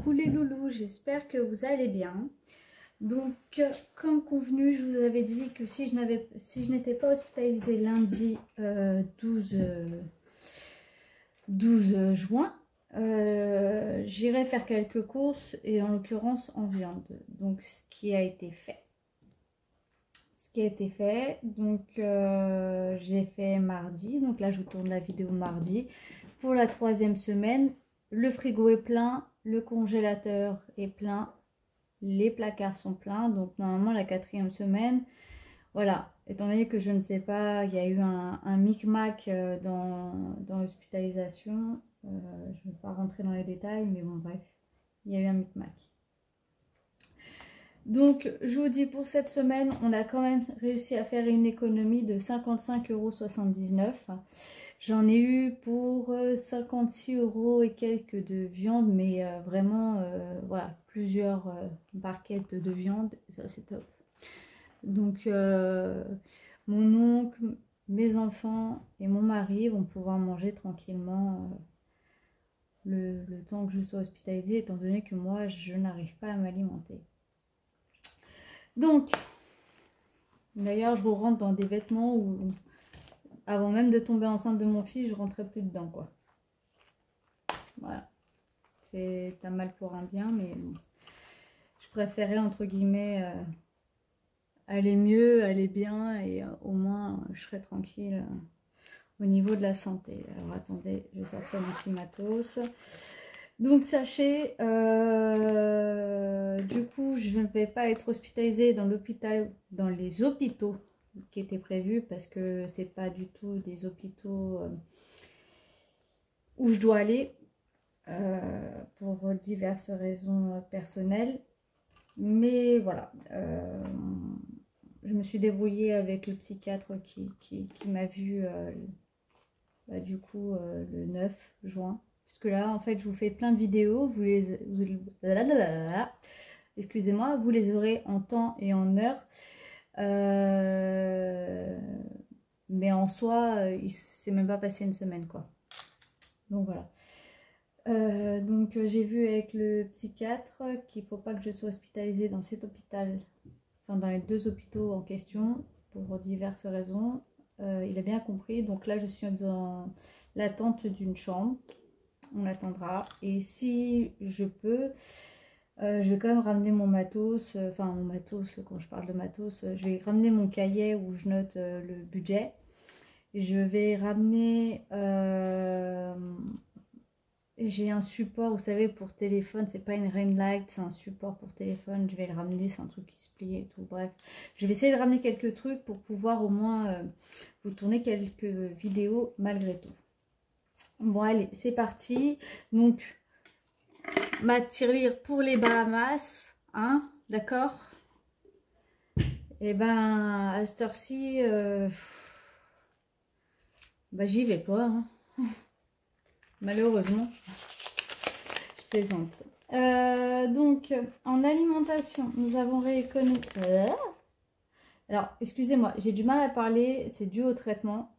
Coucou les loulous, j'espère que vous allez bien. Donc, comme convenu, je vous avais dit que si je n'étais pas hospitalisée lundi 12 juin, j'irai faire quelques courses et en l'occurrence en viande. Donc, ce qui a été fait. Donc j'ai fait mardi, donc là je vous tourne la vidéo mardi. Pour la 3e semaine, le frigo est plein, le congélateur est plein, les placards sont pleins, donc normalement la 4e semaine, voilà, étant donné que je ne sais pas, il y a eu un micmac dans l'hospitalisation, je ne vais pas rentrer dans les détails, mais bon bref, il y a eu un micmac. Donc, je vous dis, pour cette semaine, on a quand même réussi à faire une économie de 55,79 €. J'en ai eu pour 56 € et quelques de viande, mais vraiment, voilà, plusieurs barquettes de viande, ça c'est top. Donc, mon oncle, mes enfants et mon mari vont pouvoir manger tranquillement le temps que je sois hospitalisée, étant donné que moi, je n'arrive pas à m'alimenter. Donc, d'ailleurs, je rentre dans des vêtements où, avant même de tomber enceinte de mon fils, je rentrais plus dedans, quoi. Voilà. C'est un mal pour un bien, mais bon. Je préférais, entre guillemets, aller mieux, aller bien, et au moins, je serais tranquille au niveau de la santé. Alors, attendez, je vais sortir mon petit matos. Donc sachez, du coup, je ne vais pas être hospitalisée dans l'hôpital, dans les hôpitaux qui étaient prévus, parce que c'est pas du tout des hôpitaux où je dois aller pour diverses raisons personnelles. Mais voilà, je me suis débrouillée avec le psychiatre qui m'a vue du coup le 9 juin. Parce que là, en fait, je vous fais plein de vidéos. Excusez-moi, vous les aurez en temps et en heure. Mais en soi, il s'est même pas passé une semaine, quoi. Donc voilà. Donc j'ai vu avec le psychiatre qu'il ne faut pas que je sois hospitalisée dans cet hôpital, enfin dans les 2 hôpitaux en question, pour diverses raisons. Il a bien compris. Donc là, je suis dans l'attente d'une chambre. On attendra. Et si je peux, je vais quand même ramener mon matos. Enfin, mon matos, quand je parle de matos, je vais ramener mon cahier où je note le budget. Je vais ramener... j'ai un support, vous savez, pour téléphone. C'est pas une ring light, c'est un support pour téléphone. Je vais le ramener, c'est un truc qui se plie et tout. Bref, je vais essayer de ramener quelques trucs pour pouvoir au moins vous tourner quelques vidéos malgré tout. Bon, allez, c'est parti. Donc, ma tirelire pour les Bahamas, hein, d'accord? Et ben, à cette heure-ci, bah, j'y vais pas, hein. Malheureusement. Je plaisante. Donc, en alimentation, nous avons rééconomisé. Alors, excusez-moi, j'ai du mal à parler, c'est dû au traitement.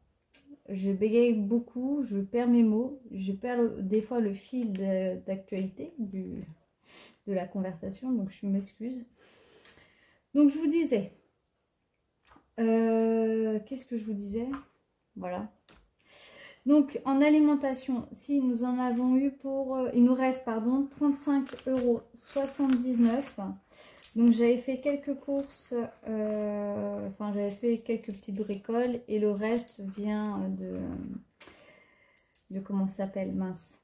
Je bégaye beaucoup, je perds mes mots, je perds des fois le fil d'actualité de la conversation, donc je m'excuse. Donc, je vous disais, qu'est-ce que je vous disais? Voilà. Donc, en alimentation, si nous en avons eu pour... il nous reste, pardon, 35,79 €. Donc, j'avais fait quelques courses, enfin, j'avais fait quelques petites bricoles. Et le reste vient de comment ça s'appelle, mince.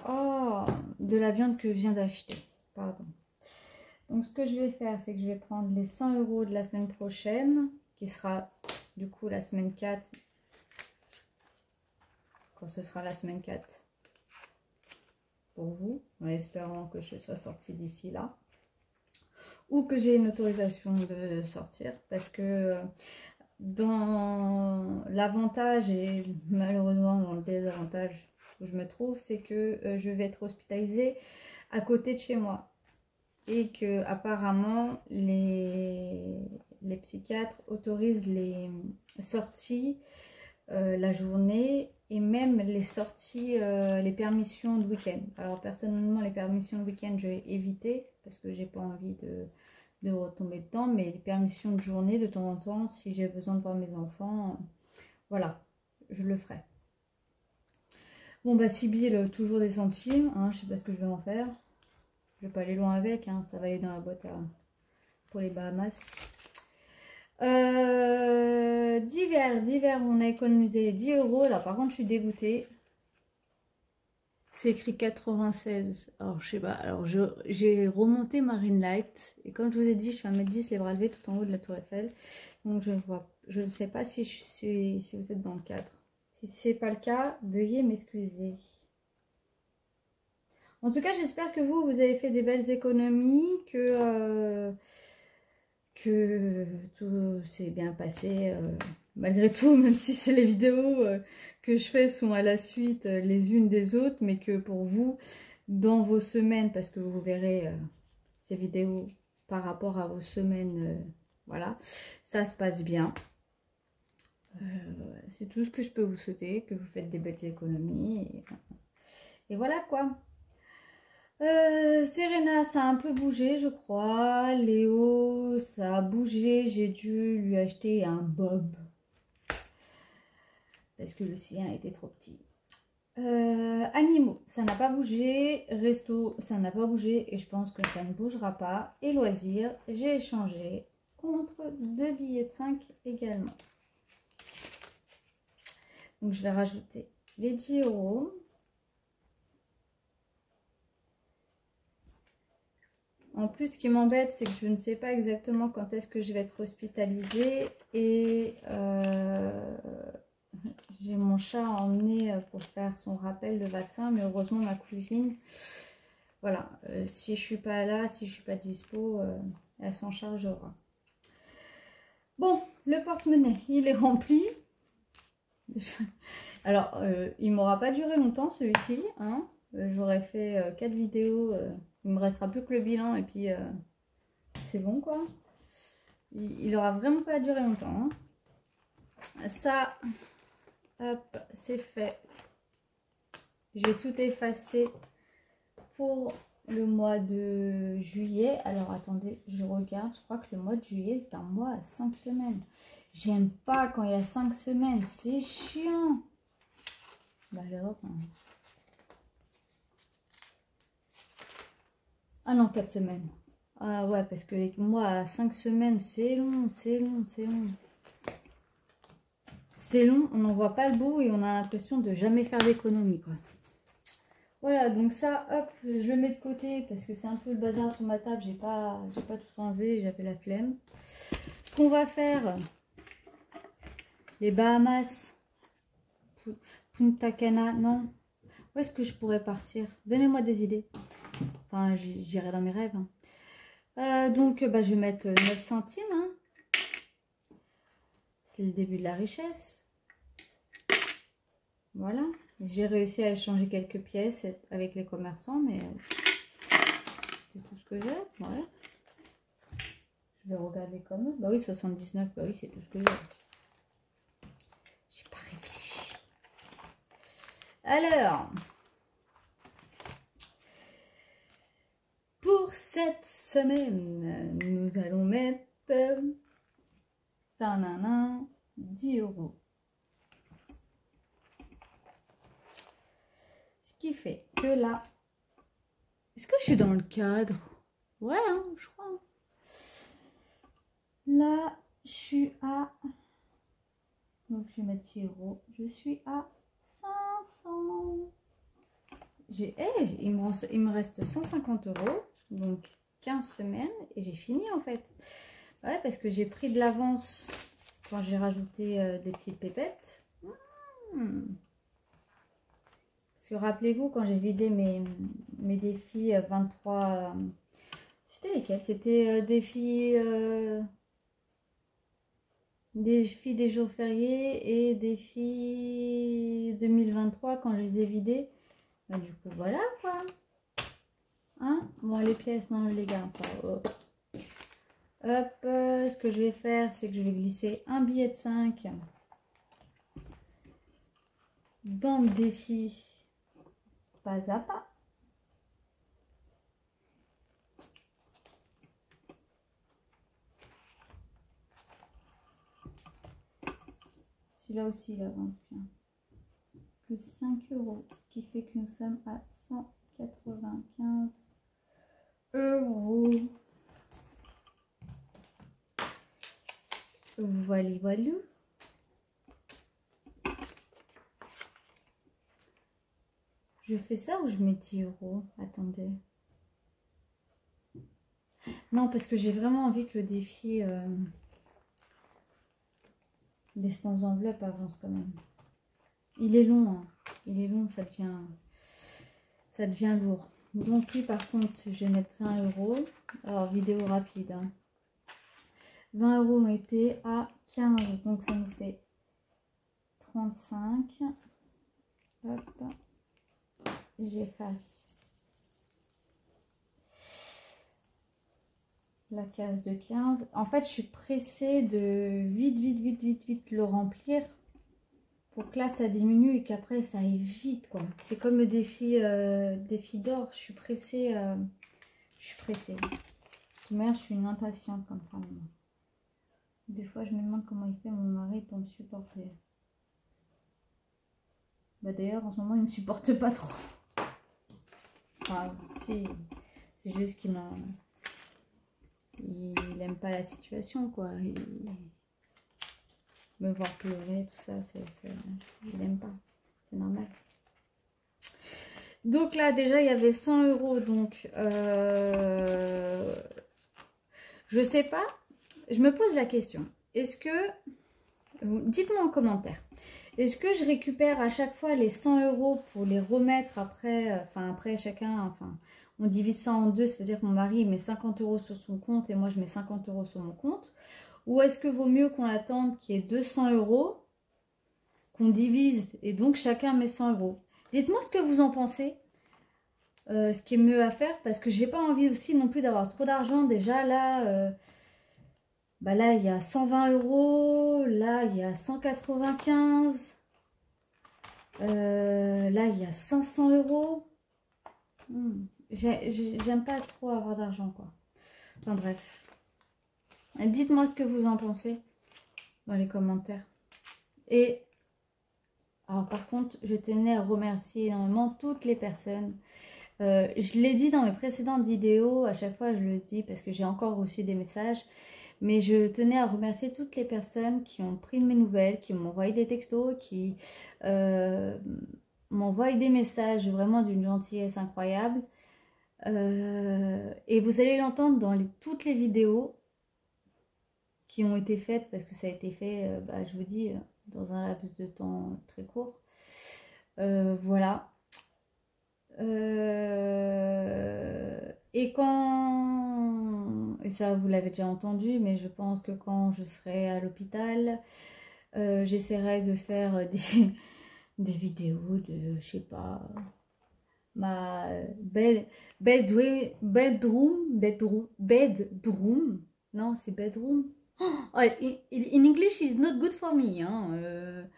Oh, de la viande que je viens d'acheter, pardon. Donc, ce que je vais faire, c'est que je vais prendre les 100 € de la semaine prochaine, qui sera, du coup, la semaine 4... quand ce sera la semaine 4 pour vous, en espérant que je sois sortie d'ici là, ou que j'ai une autorisation de sortir, parce que dans l'avantage et malheureusement dans le désavantage où je me trouve, c'est que je vais être hospitalisée à côté de chez moi, et que apparemment les psychiatres autorisent les sorties la journée et même les sorties, les permissions de week-end. Alors personnellement, les permissions de week-end, je vais éviter parce que j'ai pas envie de retomber dedans, mais les permissions de journée, de temps en temps, si j'ai besoin de voir mes enfants, voilà, je le ferai. Bon, bah, 6 billes, toujours des centimes, hein, je sais pas ce que je vais en faire. Je vais pas aller loin avec, hein, ça va aller dans la boîte pour les Bahamas. Divers, on a économisé 10 €. Là, par contre, je suis dégoûtée. C'est écrit 96. Alors, je sais pas. Alors, j'ai remonté Marine Light. Et comme je vous ai dit, je suis à 1m10, les bras levés tout en haut de la Tour Eiffel. Donc, je ne sais pas si vous êtes dans le cadre. Si ce n'est pas le cas, veuillez m'excuser. En tout cas, j'espère que vous avez fait des belles économies, que tout s'est bien passé malgré tout, même si c'est les vidéos que je fais sont à la suite les unes des autres, mais que pour vous, dans vos semaines, parce que vous verrez ces vidéos par rapport à vos semaines, voilà, ça se passe bien. C'est tout ce que je peux vous souhaiter, que vous faites des belles économies. Et voilà quoi. Serena, ça a un peu bougé, je crois. Léo, ça a bougé. J'ai dû lui acheter un bob. Parce que le sien était trop petit. Animaux, ça n'a pas bougé. Resto, ça n'a pas bougé. Et je pense que ça ne bougera pas. Et loisirs, j'ai échangé contre 2 billets de 5 également. Donc je vais rajouter les 10 €. En plus, ce qui m'embête, c'est que je ne sais pas exactement quand est-ce que je vais être hospitalisée. Et j'ai mon chat à emmener pour faire son rappel de vaccin. Mais heureusement, ma cousine, voilà, si je ne suis pas là, si je ne suis pas dispo, elle s'en chargera. Bon, le porte-monnaie, il est rempli. Alors, il ne m'aura pas duré longtemps celui-ci. Hein. J'aurais fait 4 vidéos. Il me restera plus que le bilan et puis c'est bon quoi. Il aura vraiment pas duré longtemps. Hein. Ça, hop, c'est fait. Je vais tout effacer pour le mois de juillet. Alors attendez, je regarde. Je crois que le mois de juillet, c'est un mois à 5 semaines. J'aime pas quand il y a 5 semaines. C'est chiant. Bah alors... Ah non, 4 semaines. Ah ouais, parce que moi, à 5 semaines, c'est long, c'est long, c'est long. C'est long, on n'en voit pas le bout et on a l'impression de jamais faire d'économie, quoi. Voilà, donc ça, hop, je le mets de côté parce que c'est un peu le bazar sur ma table. J'ai pas tout enlevé, j'avais la flemme. Ce qu'on va faire, les Bahamas, Punta Cana, non. Où est-ce que je pourrais partir? Donnez-moi des idées. Enfin, j'irai dans mes rêves. Hein. Donc, bah, je vais mettre 9 centimes. Hein. C'est le début de la richesse. Voilà. J'ai réussi à échanger quelques pièces avec les commerçants, mais c'est tout ce que j'ai. Ouais. Je vais regarder comme eux. Bah oui, 79. Bah oui, c'est tout ce que j'ai. J'ai pas réfléchi. Alors... Pour cette semaine, nous allons mettre 10 €. Ce qui fait que là, est-ce que je suis dans le cadre? Ouais, hein, je crois. Là, je suis à... Donc, je vais mettre 10 €. Je suis à 500. Il me reste 150 €. Donc, 15 semaines. Et j'ai fini, en fait. Ouais, parce que j'ai pris de l'avance quand j'ai rajouté des petites pépettes. Parce que rappelez-vous, quand j'ai vidé mes défis 23... C'était lesquels? C'était défis des jours fériés et défis 2023 quand je les ai vidés. Bah, du coup, voilà quoi. Hein? Bon, les pièces, non, je les garde pas. Oh. Hop, ce que je vais faire, c'est que je vais glisser un billet de 5 dans le défi pas à pas. Celui-là aussi, il avance bien. Plus 5 €, ce qui fait que nous sommes à 195 €. Voilà, voilà. Je fais ça ou je mets 10 €? Attendez. Non, parce que j'ai vraiment envie que le défi des 100 enveloppes avance quand même. Il est long, hein. Il est long, ça devient lourd. Donc lui, par contre, je vais mettre 20 €. Alors, vidéo rapide. Hein. 20 € ont été à 15, donc ça nous fait 35. Hop, j'efface la case de 15. En fait, je suis pressée de vite le remplir pour que là, ça diminue et qu'après, ça aille vite, quoi. C'est comme le défi d'or. Je suis pressée. Je suis pressée. De toute manière, je suis une impatiente comme femme. Des fois, je me demande comment il fait mon mari pour me supporter. Bah, d'ailleurs, en ce moment, il ne me supporte pas trop. Enfin, si. C'est juste qu'il n'aime pas la situation, quoi. Me voir pleurer, tout ça, il n'aime pas. C'est normal. Donc là, déjà, il y avait 100 €. Donc, je sais pas. Je me pose la question. Est-ce que... Dites-moi en commentaire. Est-ce que je récupère à chaque fois les 100 € pour les remettre après, après chacun, on divise ça en deux, c'est-à-dire que mon mari met 50 € sur son compte et moi je mets 50 € sur mon compte. Ou est-ce que vaut mieux qu'on attende qu'il y ait 200 €, qu'on divise et donc chacun met 100 €. Dites-moi ce que vous en pensez, ce qui est mieux à faire, parce que j'ai pas envie aussi non plus d'avoir trop d'argent. Déjà là... là, il y a 120 €. Là, il y a 195. Là, il y a 500 €. J'aime pas trop avoir d'argent, quoi. Enfin, bref. Dites-moi ce que vous en pensez dans les commentaires. Et, alors, par contre, je tenais à remercier énormément toutes les personnes. Je l'ai dit dans mes précédentes vidéos. À chaque fois, je le dis parce que j'ai encore reçu des messages. Mais je tenais à remercier toutes les personnes qui ont pris de mes nouvelles, qui m'ont envoyé des textos, qui m'ont envoyé des messages vraiment d'une gentillesse incroyable. Et vous allez l'entendre dans toutes les vidéos qui ont été faites, parce que ça a été fait, je vous dis, dans un laps de temps très court. Voilà. Et et ça vous l'avez déjà entendu, mais je pense que quand je serai à l'hôpital, j'essaierai de faire des vidéos de, je sais pas, ma bedroom, non c'est bedroom. Oh, in English is not good for me, hein.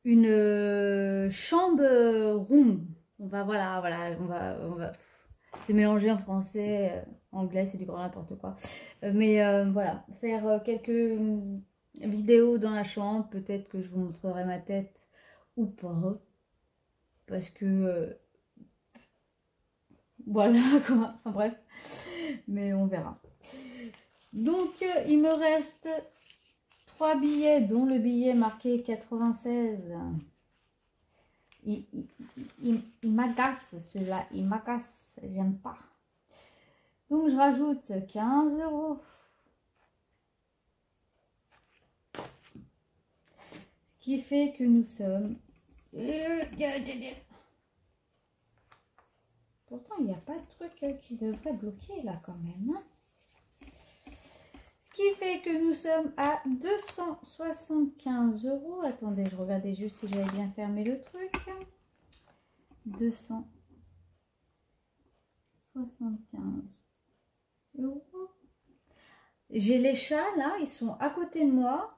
Une chambre room. Voilà, on va c'est mélangé en français, anglais, c'est du grand n'importe quoi. Voilà, faire quelques vidéos dans la chambre. Peut-être que je vous montrerai ma tête ou pas. Parce que... voilà, quoi. Enfin bref. Mais on verra. Donc, il me reste 3 billets, dont le billet marqué 96. Il m'agace, celui-là. Il m'agace. J'aime pas. Donc, je rajoute 15 €. Ce qui fait que nous sommes... Pourtant, il n'y a pas de truc qui devrait bloquer là quand même. Hein. Ce qui fait que nous sommes à 275 €. Attendez, je regardais juste si j'avais bien fermé le truc. 275 €. J'ai les chats là, ils sont à côté de moi.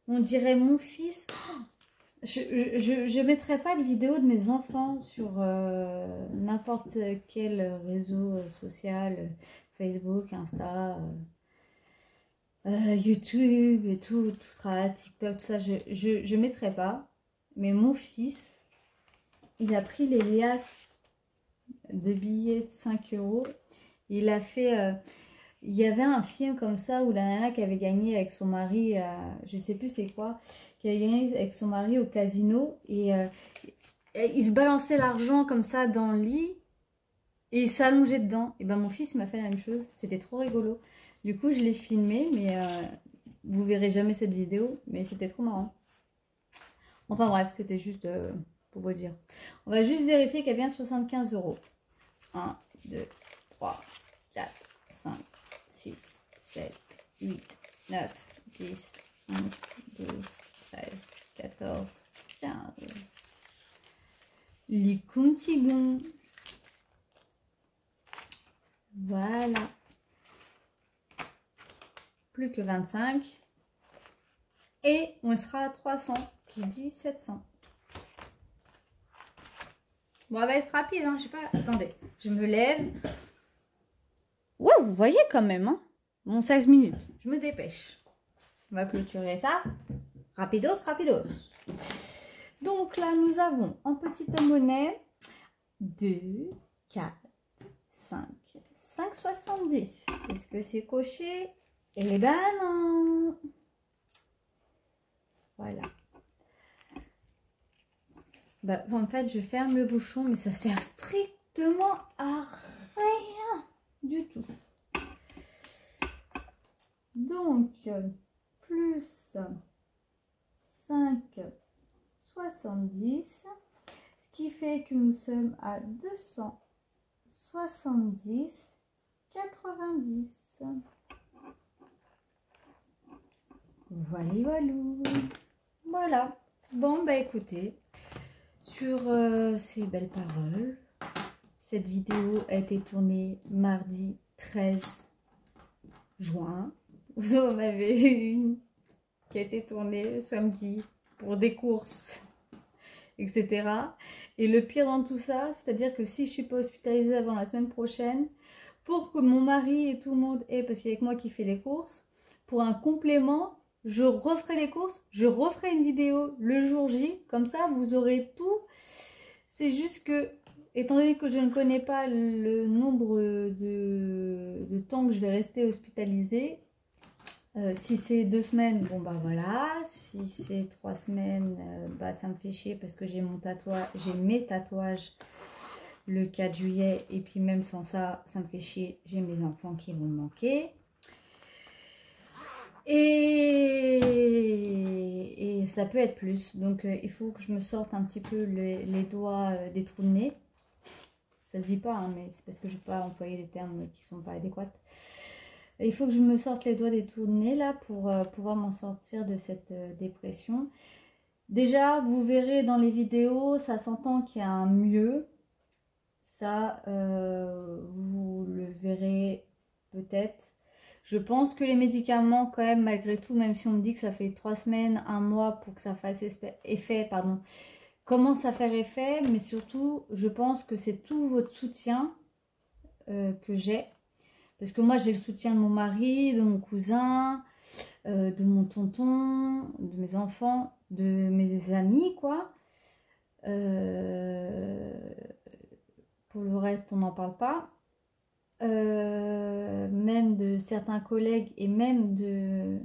On dirait mon fils. Oh, Je mettrai pas de vidéo de mes enfants sur n'importe quel réseau social, Facebook, Insta, YouTube et tout, TikTok, tout ça, je mettrai pas. Mais mon fils, il a pris les liasses de billets de 5 euros. Il a fait... il y avait un film comme ça où la nana qui avait gagné avec son mari, je sais plus c'est quoi, qui avait gagné avec son mari au casino et il se balançait l'argent comme ça dans le lit et il s'allongeait dedans. Et ben mon fils m'a fait la même chose, c'était trop rigolo. Du coup je l'ai filmé, mais vous verrez jamais cette vidéo, mais c'était trop marrant. Enfin bref, c'était juste pour vous dire. On va juste vérifier qu'il y a bien 75 euros. 1, 2, 3, 4, 5, 6, 7, 8, 9, 10, 11, 12, 13, 14, 15. Les comptes bons. Voilà. Plus que 25. Et on sera à 300. Qui dit 700. Bon, elle va être rapide, hein. Je sais pas. Attendez, je me lève. Ouais, vous voyez quand même, hein. Bon, 16 minutes. Je me dépêche. On va clôturer ça. Rapidos, rapidos. Donc là, nous avons en petite monnaie 2, 4, 5, 5,70. Est-ce que c'est coché? Eh ben non. Voilà. Bah, en fait, je ferme le bouchon, mais ça sert strictement à rien du tout. Donc, plus 5,70, ce qui fait que nous sommes à 270,90. Voilà, voilà. Voilà. Bon, bah écoutez, sur ces belles paroles, cette vidéo a été tournée mardi 13 juin. Vous en avez une qui a été tournée samedi pour des courses, etc. Et le pire dans tout ça, c'est-à-dire que si je ne suis pas hospitalisée avant la semaine prochaine, pour que mon mari et tout le monde ait, parce qu'il y a que moi qui fais les courses, pour un complément, je referai les courses, je referai une vidéo le jour J, comme ça vous aurez tout. C'est juste que, étant donné que je ne connais pas le nombre de temps que je vais rester hospitalisée, si c'est 2 semaines, bon bah voilà. Si c'est 3 semaines, bah ça me fait chier parce que j'ai mon tatouage, j'ai mes tatouages le 4 juillet. Et puis même sans ça, ça me fait chier. J'ai mes enfants qui vont me manquer. Et ça peut être plus. Donc il faut que je me sorte un petit peu les doigts des trous de nez. Ça se dit pas, hein, mais c'est parce que je ne vais pas employer des termes qui sont pas adéquats. Il faut que je me sorte les doigts des trous de nez là pour pouvoir m'en sortir de cette dépression. Déjà, vous verrez dans les vidéos, ça s'entend qu'il y a un mieux. Ça, vous le verrez peut-être. Je pense que les médicaments, quand même, malgré tout, même si on me dit que ça fait 3 semaines, 1 mois pour que ça fasse effet, pardon, commence à faire effet, mais surtout, je pense que c'est tout votre soutien que j'ai. Parce que moi, j'ai le soutien de mon mari, de mon cousin, de mon tonton, de mes enfants, de mes amis, quoi. Pour le reste, on n'en parle pas. Même de certains collègues et même de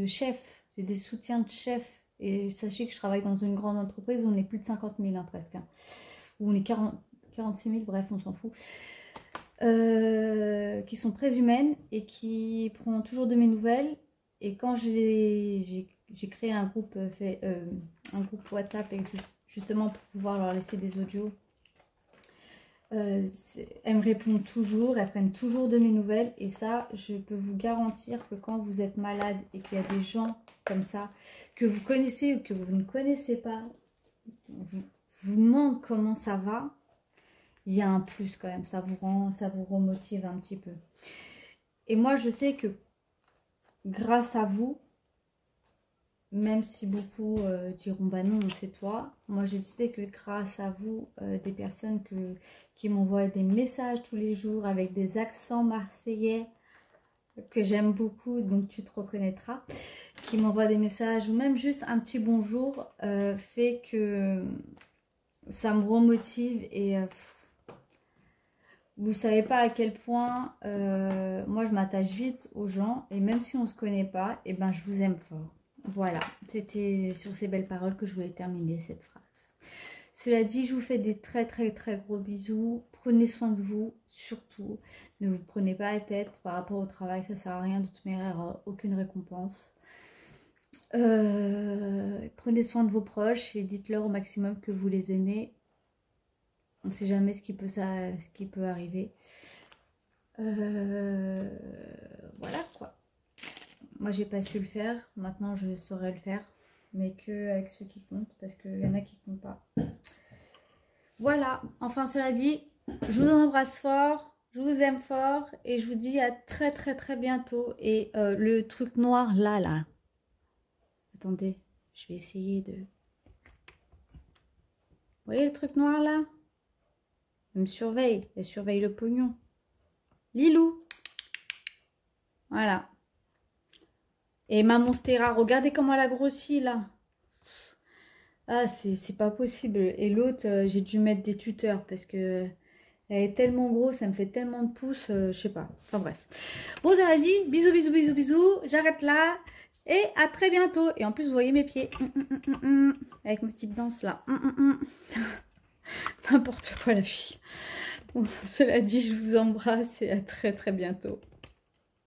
chefs. J'ai des soutiens de chefs. Et sachez que je travaille dans une grande entreprise où on est plus de 50 000 hein, presque. Hein. Où on est 46 000, bref, on s'en fout. Qui sont très humaines et qui prennent toujours de mes nouvelles. Et quand j'ai créé un groupe, un groupe WhatsApp justement pour pouvoir leur laisser des audios, elles me répondent toujours, elles prennent toujours de mes nouvelles. Et ça, je peux vous garantir que quand vous êtes malade et qu'il y a des gens comme ça, que vous connaissez ou que vous ne connaissez pas, vous demandent comment ça va, il y a un plus quand même, ça vous remotive un petit peu. Et moi, je sais que grâce à vous, même si beaucoup diront bah non, c'est toi. Moi, je sais que grâce à vous, des personnes qui m'envoient des messages tous les jours avec des accents marseillais que j'aime beaucoup, donc tu te reconnaîtras, qui m'envoient des messages ou même juste un petit bonjour, fait que ça me remotive et vous savez pas à quel point moi je m'attache vite aux gens et même si on se connaît pas, et ben je vous aime fort. Voilà, c'était sur ces belles paroles que je voulais terminer cette phrase. Cela dit, je vous fais des très très très gros bisous. Prenez soin de vous, surtout. Ne vous prenez pas la tête par rapport au travail, ça sert à rien. De toute manière, aucune récompense. Prenez soin de vos proches et dites-leur au maximum que vous les aimez. On ne sait jamais ce qui peut arriver. Voilà quoi. Moi, j'ai pas su le faire. Maintenant, je saurais le faire. Mais que avec ceux qui comptent, parce qu'il y en a qui comptent pas. Voilà, enfin cela dit, je vous embrasse fort, je vous aime fort et je vous dis à très très très bientôt. Et le truc noir là, attendez, je vais essayer de... Vous voyez le truc noir là? Elle me surveille, elle surveille le pognon. Lilou. Voilà. Et ma Monstera, regardez comment elle a grossi là. Ah, c'est pas possible. Et l'autre, j'ai dû mettre des tuteurs parce que elle est tellement grosse, ça me fait tellement de pouces, je sais pas. Enfin bref. Bon, ça vas-y. Bisous, bisous, bisous, bisous. J'arrête là. Et à très bientôt. Et en plus, vous voyez mes pieds. Avec ma petite danse là. N'importe quoi la fille. Bon, cela dit, je vous embrasse et à très très bientôt.